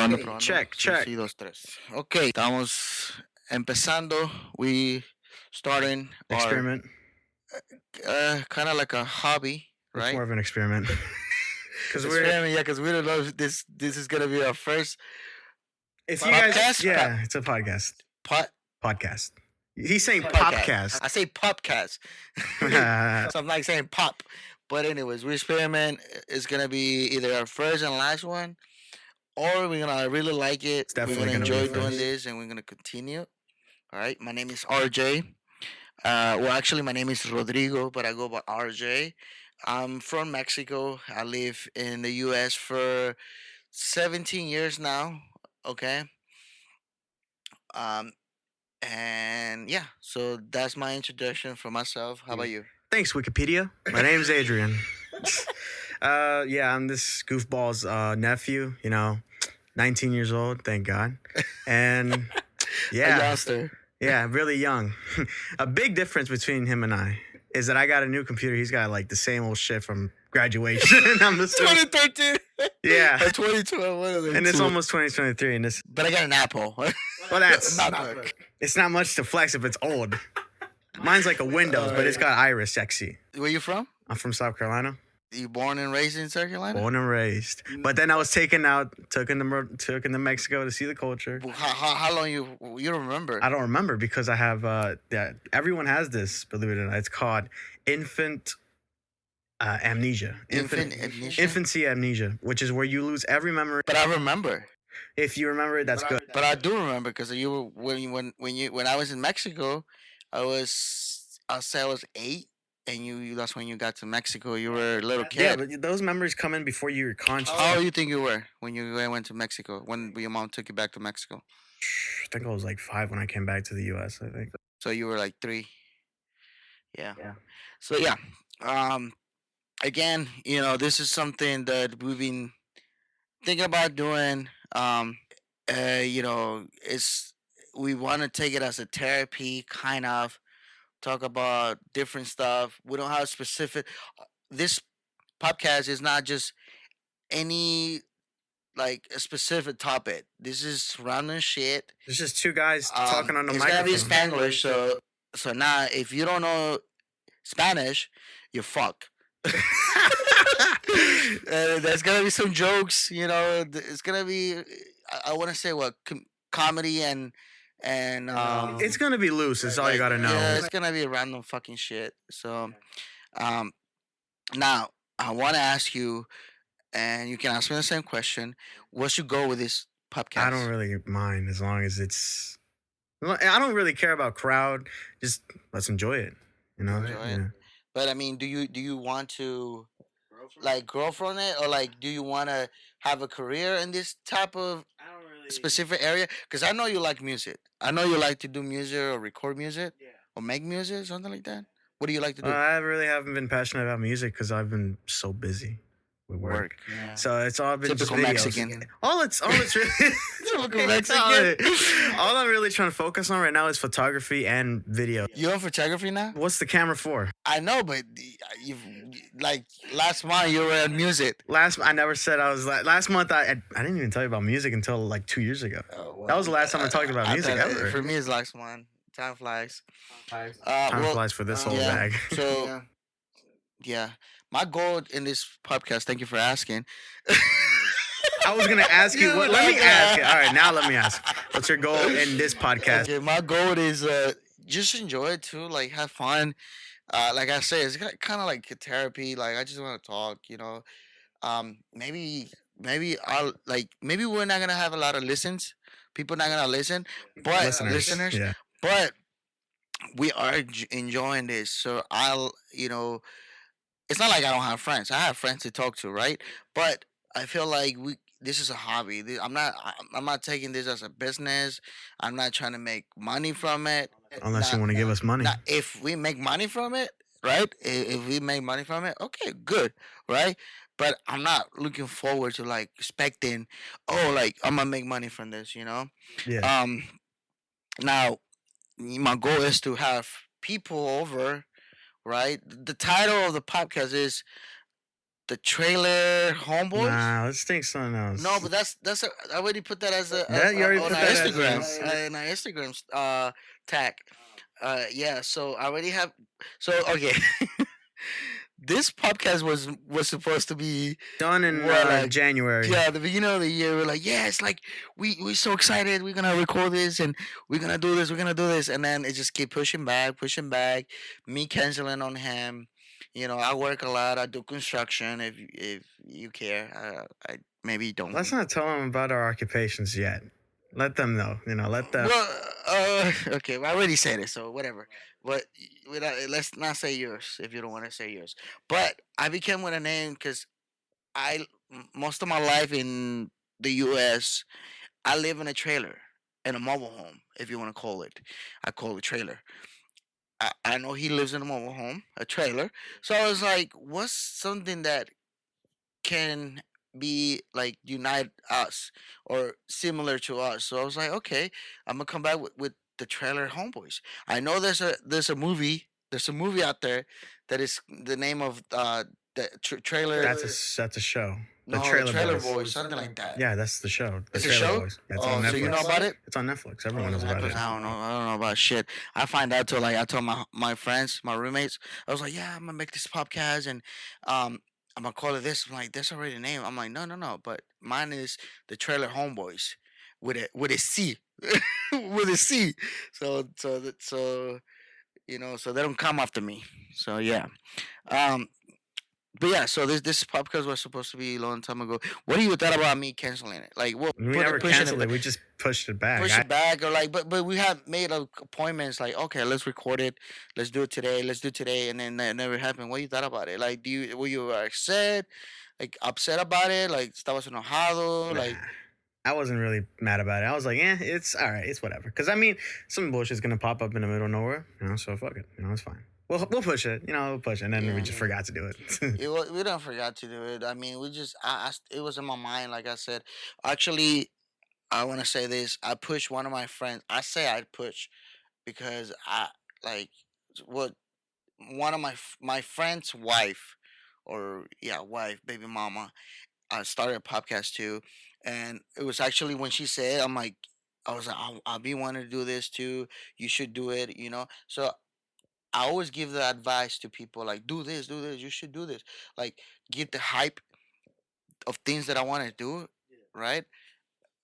Probando, Okay, probando. check, Sí, check. sí, dos, tres. Ok, estamos empezando. We starting our Experiment. kind of like a hobby, It's right? more of an experiment. Because we're, Experiment, yeah, because we don't know if this is gonna be our first if you guys, podcast. yeah, it's a podcast. Pot Podcast. He's saying podcast. popcast. I say popcast, so I'm not saying pop. But anyways, we experiment is gonna be either our first and last one, or we're gonna really like it. It's We're definitely gonna gonna be enjoy the doing first. this, and we're gonna continue. All right. My name is RJ. Well, actually, my name is Rodrigo, but I go by RJ. I'm from Mexico. I live in the U.S. for 17 years now. Okay. Um, and yeah, so that's my introduction for myself. How about you? Thanks, Wikipedia. My name's Adrian. Yeah, I'm this goofball's nephew. 19 years old, thank God. And A yeah, youngster. yeah, really young. A big difference between him and I is that I got a new computer. He's got like the same old shit from graduation. I'm the 2013 yeah, or 2012. One of them and it's two. almost 2023, and this. But I got an Apple. Well, that's MacBook. it's not much to flex if it's old. Mine's like a Windows, but it's got Iris sexy. Where you from? I'm from South Carolina, You born and raised in South Carolina? born and raised. But then I was taken to Mexico to see the culture. How long you don't remember? I don't remember because I have everyone has this, believe it or not. It's called infant amnesia. Infant amnesia? Infancy amnesia, which is where you lose every memory. But I remember. If you remember it, that's good. But I do remember because you were when I was in Mexico, I'll say I was 8, and that's when you got to Mexico. You were a little Yeah, kid. but those memories come in before you're conscious. How old you think you were when you went to Mexico? When your mom took you back to Mexico? I think I was like 5 when I came back to the U.S. I think. So you were like 3. Yeah. So yeah. Again, this is something that we've been thinking about doing. It's we want to take it as a therapy, kind of talk about different stuff. We don't have specific. This podcast is not just any like a specific topic. This is random shit. There's just two guys talking on the It's gonna be microphone. Spanglish, so now if you don't know Spanish, you're fucked. There's gonna be some jokes, It's gonna be, I want to say what comedy and It's gonna be loose. Is all you gotta know. yeah, it's gonna be random fucking shit. So, um, now I want to ask you, and you can ask me the same question. What's your goal with this podcast? I don't really mind as long as it's. I don't really care about crowd. Just let's enjoy it. Enjoy it. But I mean, do you want to like grow from it, or like do you want to have a career in this type of specific area? Because I know you like music. I know you like to do music or record music or make music, something like that. What do you like to do? I really haven't been passionate about music because I've been so busy with work. Yeah. So it's all been Typical just videos. Mexican. All it's really Typical Mexican. all I'm really trying to focus on right now is photography and video. You in photography now? What's the camera for? I know, but you've like last month you were in music. I never said I was last month. I didn't even tell you about music until like 2 years ago. That was the last time I talked about music ever. For me, it's last month. Time flies. Time flies for this whole yeah, bag. So, yeah, my goal in this podcast. Thank you for asking. I was gonna ask you. What, let me ask you. All right, now let me ask. What's your goal in this podcast? Okay, my goal is just enjoy it too. Like have fun. Like I say, it's kind of like therapy. Like I just want to talk. Maybe maybe we're not gonna have a lot of listens. People not gonna listen, but listeners. Yeah. But we are enjoying this. So it's not like I don't have friends. I have friends to talk to, right? But I feel like this is a hobby. I'm not taking this as a business. I'm not trying to make money from it. Unless you want to give us money. If we make money from it, right? If we make money from it, okay, good, right? But I'm not looking forward to like expecting, like I'm gonna make money from this, Yeah. Now my goal is to have people over, right? The title of the podcast is the trailer homeboys. Nah, let's think something else. No, but that's I already put that as That you already on put our that as Instagram a- in our Instagram tag. Yeah. So I already have. So okay, this podcast was supposed to be done in like January. yeah, the beginning of the year. We're like, yeah, it's like we're so excited. We're gonna record this and we're gonna do this. We're gonna do this, and then it just keep pushing back, pushing back. Me canceling on him. You know, I work a lot. I do construction. If you care, I maybe don't. Let's not tell them about our occupations yet. Let them know. You know, let them. Well, okay. Well, I already said it, so whatever. But let's not say yours if you don't want to say yours. But I became with a name because most of my life in the U.S. I live in a trailer, in a mobile home, if you want to call it. I call it trailer. I know he lives in a mobile home, a trailer. So I was like, what's something that can be like unite us or similar to us? So I was like, okay, I'm gonna come back with the trailer homeboys. I know there's a movie out there that is the name of the trailer. That's a show. No, the trailer boys, something like that. Yeah, that's the show. The It's a Trailer show. Boys. That's Oh, on Netflix. so you know about it? It's on Netflix. Everyone knows about it. I don't know. I don't know about shit. I find out till like I told my friends, my roommates. I was like, yeah, I'm gonna make this podcast and I'm gonna call it this. I'm like, there's already a name. I'm like, no. But mine is the Trailer Homeboys with a C, with a C. So you know, so they don't come after me. So yeah. Um, but yeah, so this podcast was supposed to be a long time ago. What do you thought about me canceling it? Like, what? We never canceled it. We just pushed it back. Push it back, or like, but we have made appointments. Like, okay, let's record it. Let's do it today. Let's do it today, and then that never happened. What you thought about it? Like, were you upset? Like upset about it? Like, estabas enojado? Nah, Like, I wasn't really mad about it. I was like, it's all right. It's whatever. Because I mean, some bullshit's gonna pop up in the middle of nowhere. You know, so fuck it. You know, it's fine. We'll push it. You know, we'll push it. And then we just forgot to do it. we don't forgot to do it. I mean, we just it was in my mind. Like I said, actually, I want to say this. I pushed one of my friends. I say I push because I like what one of my friend's wife, or yeah, wife, baby mama. I started a podcast too, and it was actually when she said, "I'm like." I was like, I'll be wanting to do this too. You should do it, you know. So I always give the advice to people like, do this, do this. You should do this. Like, get the hype of things that I want to do, right?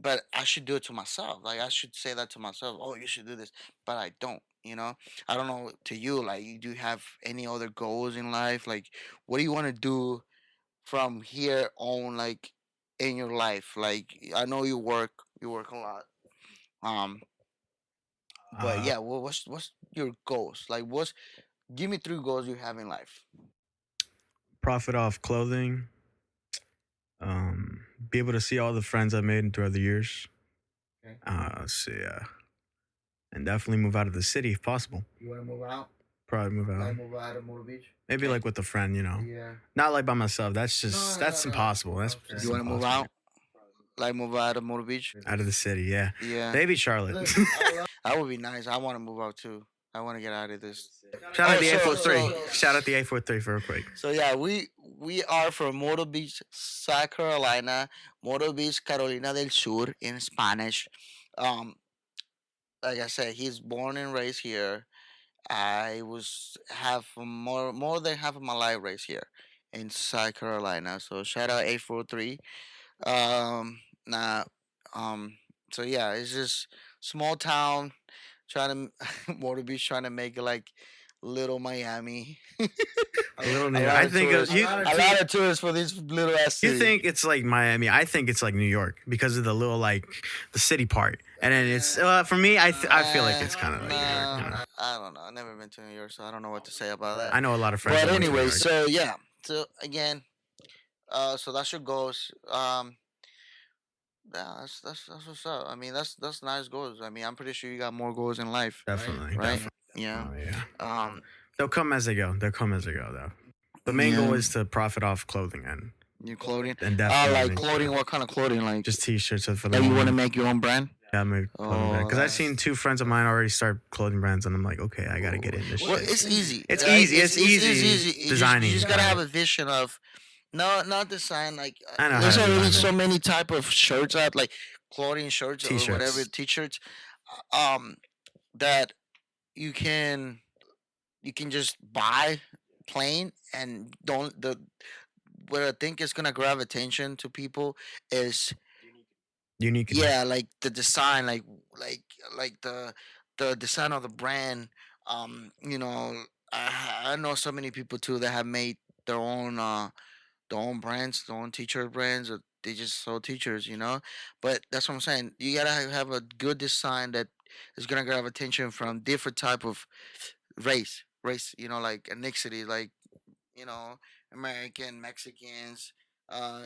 But I should do it to myself. Like, I should say that to myself. Oh, you should do this, but I don't. You know, I don't know to you. Like, you do have any other goals in life? Like, what do you want to do from here on? Like, in your life. Like, I know you work a lot. Um, but uh, yeah, well, what's your goals? Like, give me three goals you have in life. Profit off clothing. Be able to see all the friends I made throughout the years. Okay. Let's see. And definitely move out of the city if possible. You want to move out? Probably move out. Move out of Myrtle Beach? Maybe Okay. like with a friend, you know. Yeah. Not like by myself. That's just that's no. impossible. That's Okay. just You want to move impossible. out? Like move out of Myrtle Beach? Out of the city, yeah. Yeah. Maybe Charlotte. That would be nice. I want to move out too. I want to get out of this. Shout out Oh, the so- 843. so- Shout out the 843 for real quick. So yeah, we are from Myrtle Beach, South Carolina, Myrtle Beach, Carolina del Sur in Spanish. Um, like I said, he's born and raised here. I was half more than half of my life raised here in South Carolina. So shout out 843. Nah, um, so yeah, it's just small town trying to Myrtle Beach trying to make it like little Miami. A little A New lot I of think tourists- you, a lot of tourists for this little ass you city. think it's like Miami. I think it's like New York because of the little like the city part. And then it's for me. I feel like it's kind of like New York. You know? I don't know. I've never been to New York, so I don't know what to say about that. I know a lot of friends. But that went to New anyway, York. so yeah. So again, so that's your goals. Yeah, that's what's up. I mean, that's nice goals. I mean, I'm pretty sure you got more goals in life, Definitely, right? definitely. Yeah. Oh, yeah. They'll come as they go. They'll come as they go, though. The main Yeah. goal is to profit off clothing and New clothing. definitely Like clothing. What kind of clothing? Like just t-shirts for the that you want to moment. make your own brand? Yeah, maybe Oh, because I've that's- seen two friends of mine already start clothing brands, and I'm like, okay, I gotta get in this Well, shit. it's easy. It's right? easy. It's easy You designing. just gotta have a vision of No, not design. Like I know how there's to already design so them. many type of shirts out, like clothing shirts or whatever T-shirts. t-shirts, um, that you can just buy plain and don't the what I think is gonna grab attention to people is Uniqueness. yeah, like the design, like like the design of the brand. You know, I know so many people too that have made their own brands, their own t-shirt brands, or they just sell t-shirts, you know. But that's what I'm saying. You gotta have a good design that is gonna grab attention from different type of race. You know, like ethnicity, like you know, American, Mexicans,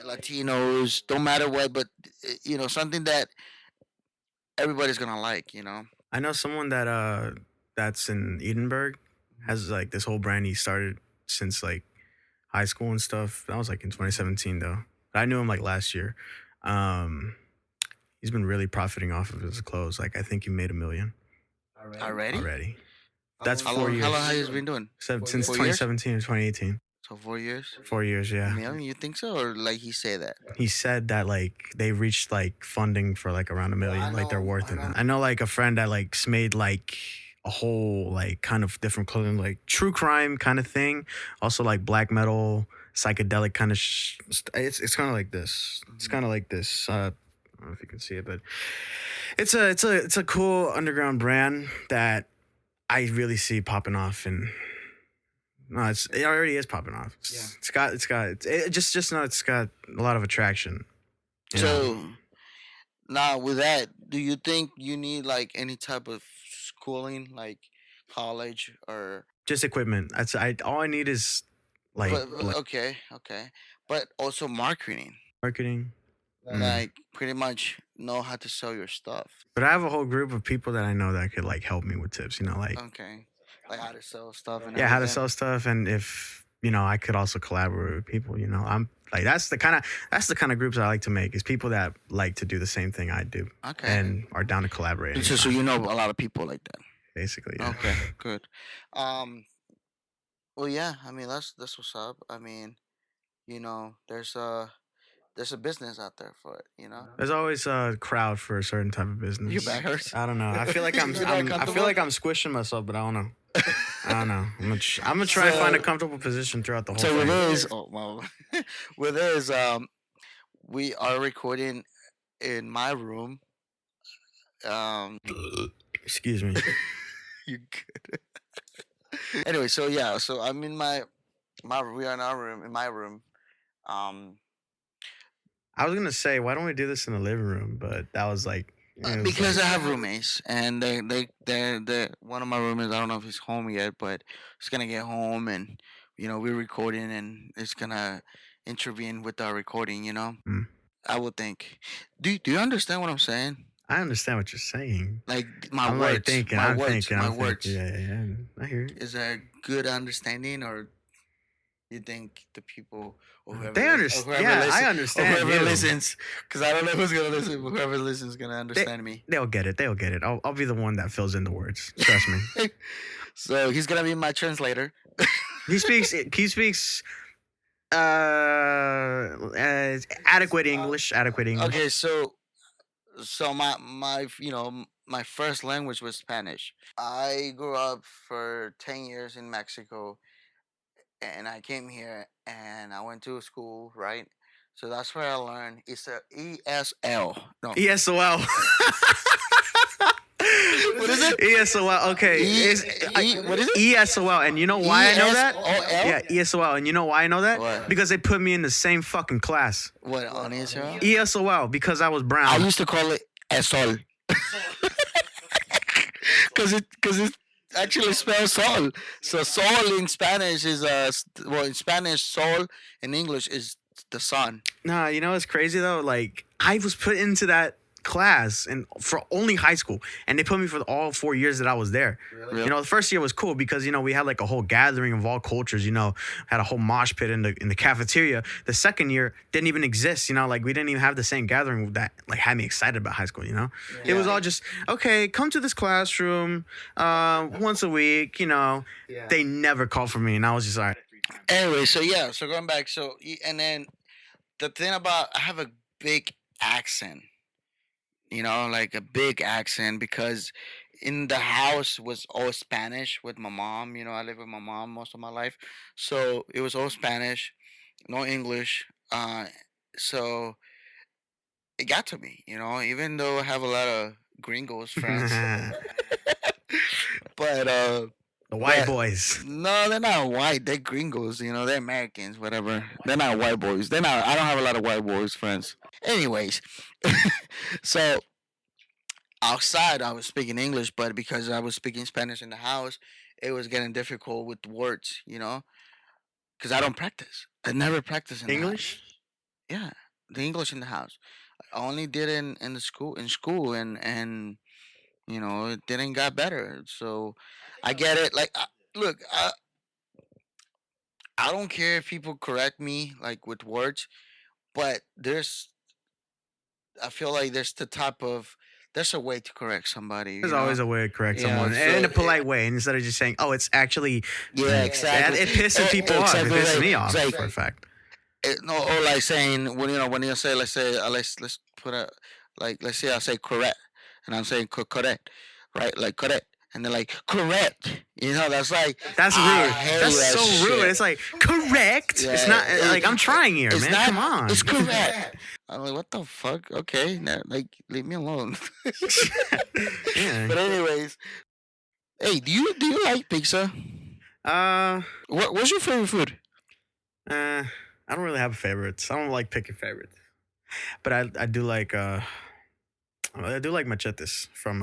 Latinos, don't matter what, but you know, something that everybody's gonna like. You know. I know someone that that's in Edinburgh has like this whole brand he started since like high school and stuff. That was like in 2017 though. I knew him like last year. Um, he's been really profiting off of his clothes. Like I think he made 1 million Already? already. That's How four long? How years. long have you been doing? Since 4 years? 2017 or 2018. So 4 years? 4 years, A yeah. million? You think so, or like he say that? He said that like they reached like funding for like around 1 million. Like they're worth it. I know like a friend that like made like a whole like kind of different clothing, like true crime kind of thing. Also like black metal, psychedelic kind of. It's kind of like this. It's kind of like this. I don't know if you can see it, but it's a cool underground brand that I really see popping off and. No, it already is popping off. It's got a lot of attraction. You know, So now with that, do you think you need like any type of schooling, like college or? just equipment. All I need is like But okay, but also marketing, marketing. like pretty much know how to sell your stuff. But I have a whole group of people that I know that could like help me with tips. You know, like Okay, like how to sell stuff and yeah, how to everything. sell stuff, and if I could also collaborate with people. I'm like that's the kind of groups I like to make is people that like to do the same thing I do Okay. and are down to collaborate. So anytime, you know a lot of people like that. basically, yeah. Okay, good. Um, well, yeah. I mean, that's what's up. I mean, you know, there's a business out there for it. You know. There's always a crowd for a certain type of business. Your back hurts. I don't know. I feel like You're not I feel comfortable? like I'm squishing myself, but I don't know. I don't know. I'm gonna try and find a comfortable position throughout the whole So with thing. this, oh well, with this, we are recording in my room. Um, Excuse me. you good? Anyway, so yeah, so I'm in my we are in our room in my room. Um, I was gonna say, why don't we do this in the living room? But that was like it was because like- I have roommates, and they one of my roommates. I don't know if he's home yet, but he's gonna get home, and you know we're recording, and it's gonna intervene with our recording. You know, Mm. I would think. Do you understand what I'm saying? I understand what you're saying. Like my I'm words, like thinking. my I'm words, thinking. my I'm words. thinking. Yeah. I hear you. Is there a good understanding, or you think the people or whoever They understand. Yeah, I understand. whoever you. listens, because I don't know who's gonna listen, but whoever listens is gonna understand me. They'll get it. They'll get it. I'll be the one that fills in the words. Trust me. So he's gonna be my translator. He speaks. Adequate English. Adequate English. Okay, so my my first language was Spanish. I grew up for 10 years in Mexico, and I came here and I went to school, right? So that's where I learned it's a ESL. No, ESOL. What is it? ESOL. Okay. What is it? ESOL. And you know why I know that? ESOL? Yeah, ESOL. And you know why I know that? What? Because they put me in the same fucking class. What on ESL? ESOL because I was I brown. used to call it ESOL. Cause it actually spells sol. So sol in Spanish is well in Spanish sol in English is the sun. Nah, you know what's crazy though? Like I was put into that class and for only high school, and they put me for all 4 years that I was there. Really? You know, the first year was cool because we had like a whole gathering of all cultures. Had a whole mosh pit in the cafeteria. The second year didn't even exist. Like we didn't even have the same gathering that like had me excited about high school. It was all just okay. Come to this classroom once a week. They never called for me, and I was just all right. Anyway, so yeah, so going back, and then the thing about I have a big accent, like a big accent because in the house was all Spanish with my mom. I live with my mom most of my life, so it was all Spanish, no English. So it got to me, even though I have a lot of gringos friends, but The white but boys. no, they're not white. They're gringos. They're Americans. Whatever. They're not white boys. They're not. I don't have a lot of white boys friends. Anyways, so outside I was speaking English, but because I was speaking Spanish in the house, it was getting difficult with words. Because I don't practice. I never practice in the house. English? Yeah, the English in the house. I only did it in the school, and it didn't got better. So I get it. Like, look, I don't care if people correct me like with words, but I feel like there's a way to correct somebody. There's always a way to correct someone, So and in a polite way, instead of just saying, "Oh, it's actually." yeah, exactly. It pisses people off. It Exactly pisses right. me off It's like for a fact. no, or like saying when you say let's put a let's say I say correct, and I'm saying correct, right? Like correct, and they're like correct. That's like That's I rude. hate That's that so rude. shit. It's like correct. It's Yeah, not like I'm trying here, it's man. not. Come on. It's correct. I'm like, what the fuck? Okay, like leave me alone. Yeah. But anyways, hey, do you like pizza? Uh, What's your favorite food? I don't really have favorites. I don't like picking favorites, but I do like machetes from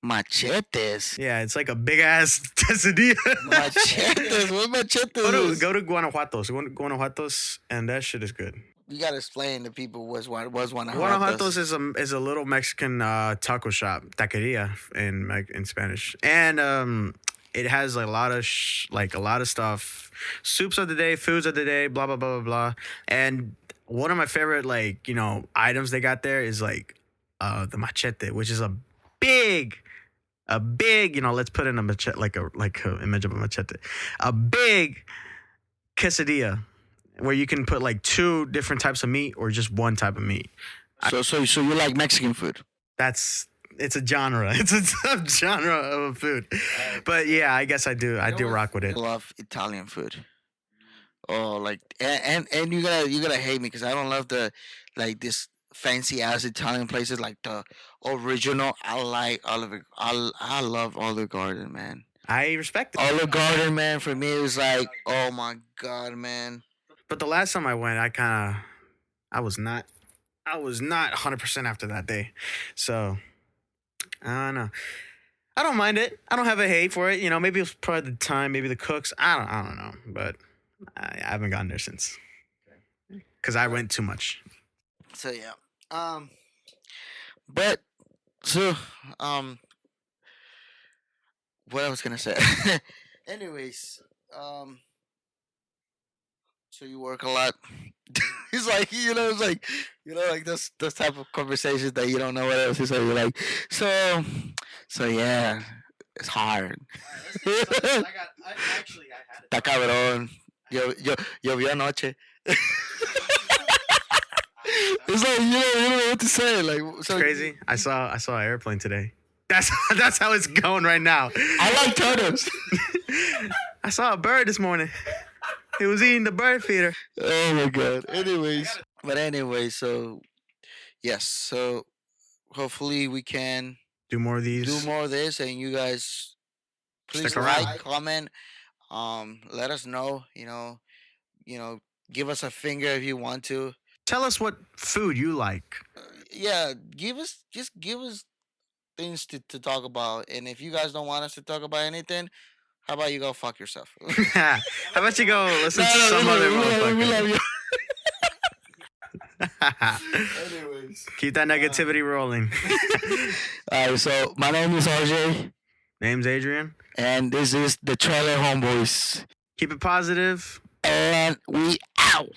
Machetes. yeah, it's like a big ass quesadilla. Machetes. What machetes is? Go to Guanajuatos, and that shit is good. You gotta explain to people was Guanajuatos. Guanajuatos is a little Mexican taco shop, taqueria in Spanish, and it has a lot of a lot of stuff, soups of the day, foods of the day, blah blah blah blah blah. And one of my favorite items they got there is the machete, which is a big, let's put in a machete like a image of a machete, a big quesadilla where you can put like two different types of meat or just one type of meat. So you like Mexican food? It's a genre. It's a subgenre of a food. But yeah, I guess I do rock with it. I love Italian food. Oh, like and you're gonna hate me because I don't love this fancy ass Italian places like the original. I like Olive. I love Olive Garden, man. I respect it. Olive Garden, man. For me, it was like, oh my god, man. But the last time I went, I was not 100% after that day. So I don't know. I don't mind it. I don't have a hate for it. Maybe it was probably the time, maybe the cooks. I don't know, but I haven't gotten there since because I went too much. So yeah, but so what I was gonna say. Anyways, so you work a lot. It's like it's like like those type of conversations that you don't know what else to say. You're like, so yeah, it's hard. I had Está cabrón. Llovió anoche. It's like you don't know what to say. Like so crazy. I saw an airplane today. That's how it's going right now. I like turtles. I saw a bird this morning. He was eating the bird feeder. Oh my god. Anyway, so yes, so hopefully we can do more of these. Do more of this, and you guys please like, comment, let us know. Give us a finger if you want to. Tell us what food you like. Yeah, give us things to talk about, and if you guys don't want us to talk about anything, how about you go fuck yourself? How about you go listen to some other motherfucker? We love you. Anyways, keep that negativity rolling. Alright, so my name is RJ. Name's Adrian. And this is the Trailer Homeboys. Keep it positive. And we out.